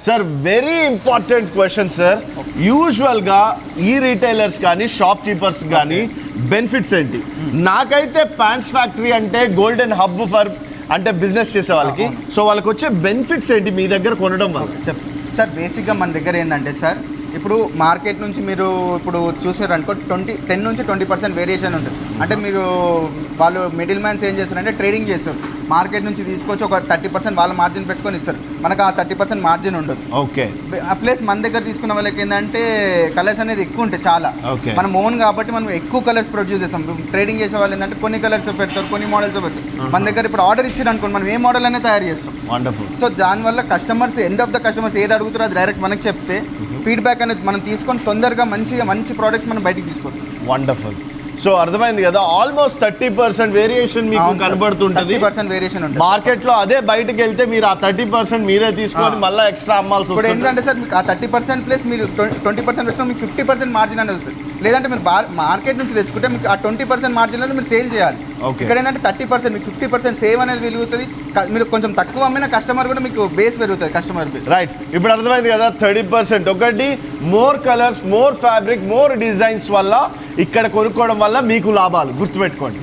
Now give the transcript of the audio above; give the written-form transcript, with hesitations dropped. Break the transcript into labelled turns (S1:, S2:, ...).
S1: Sir very important question sir. యూజువల్గా ఈ retailers కానీ షాప్ కీపర్స్ కానీ బెనిఫిట్స్ ఏంటి? నాకైతే ప్యాంట్స్ ఫ్యాక్టరీ అంటే గోల్డెన్ హబ్ ఫర్ అంటే బిజినెస్ చేసే వాళ్ళకి. సో వాళ్ళకి వచ్చే బెనిఫిట్స్ ఏంటి మీ దగ్గర కొనడం వల్ల?
S2: సార్ బేసిక్గా మన దగ్గర ఏంటంటే సార్, ఇప్పుడు మార్కెట్ నుంచి మీరు ఇప్పుడు చూసారనుకో 10 నుంచి 20% వేరియేషన్ ఉంటుంది. అంటే మీరు వాళ్ళు మిడిల్ మ్యాన్స్ ఏం చేస్తారంటే ట్రేడింగ్ చేస్తారు, మార్కెట్ నుంచి తీసుకొచ్చి ఒక 30% వాళ్ళ మార్జిన్ పెట్టుకొని ఇస్తారు, మనకు ఆ 30% మార్జిన్ ఉండదు.
S1: ఓకే.
S2: ప్లస్ మన దగ్గర తీసుకున్న వాళ్ళకి ఏంటంటే కలర్స్ అనేది ఎక్కువ ఉంటాయి చాలా. మనం ఓన్ కాబట్టి మనం ఎక్కువ కలర్స్ ప్రొడ్యూస్ చేస్తాం. ట్రేడింగ్ చేసే వాళ్ళు ఏంటంటే కొన్ని కలర్స్ పెడతారు, కొన్ని మోడల్స్ పెడతారు. మన దగ్గర ఇప్పుడు ఆర్డర్ ఇచ్చారు అనుకోండి, మనం ఏ మోడల్ అనేది తయారు చేస్తాం.
S1: వండర్ఫుల్.
S2: సో దానివల్ల customers end of the customers ఏది అడుగుతారో అది డైరెక్ట్ మనకి చెప్తే ఫీడ్బ్యాక్ అనేది మనం తీసుకొని తొందరగా మంచి ప్రోడక్ట్స్ మనం బయటికి తీసుకొస్తాం.
S1: వండర్ఫుల్. సో అర్థమైంది కదా, ఆల్మోస్ట్ 30% వేరియేషన్ మీకు కనబడుతుంటది.
S2: 30% వేరియేషన్ ఉంటుంది
S1: మార్కెట్ లో. అదే బయటకు వెళ్తే మీరు ఆ 30% మీరే తీసుకొని మళ్ళీ ఎక్స్ట్రా అమ్మాల్సి
S2: వస్తుంది. ఇప్పుడు ఏంటంటే సార్ మీకు ఆ 30% ప్లస్ మీరు 20% పెట్టుకుని మీకు 50% మార్జిన్ అనేది వస్తుంది. లేదంటే మీరు మార్కెట్ నుంచి తెచ్చుకుంటే మీకు ఆ 20% మార్జిన్ అనేది మీరు సేల్ చేయాలి. ఇక్కడ ఏంటంటే 30% మీకు 50% సేవ్ అనేది వెలుగుతుంది. మీరు కొంచెం తక్కువ అమ్మిన కస్టమర్ కూడా మీకు బేస్ పెరుగుతుంది, కస్టమర్ బేస్.
S1: రైట్. ఇప్పుడు అర్థమైంది కదా, 30% ఒకటి more colours, more fabric, more designs వల్ల ఇక్కడ కొనుక్కోవడం వల్ల మీకు లాభాలు గుర్తుపెట్టుకోండి.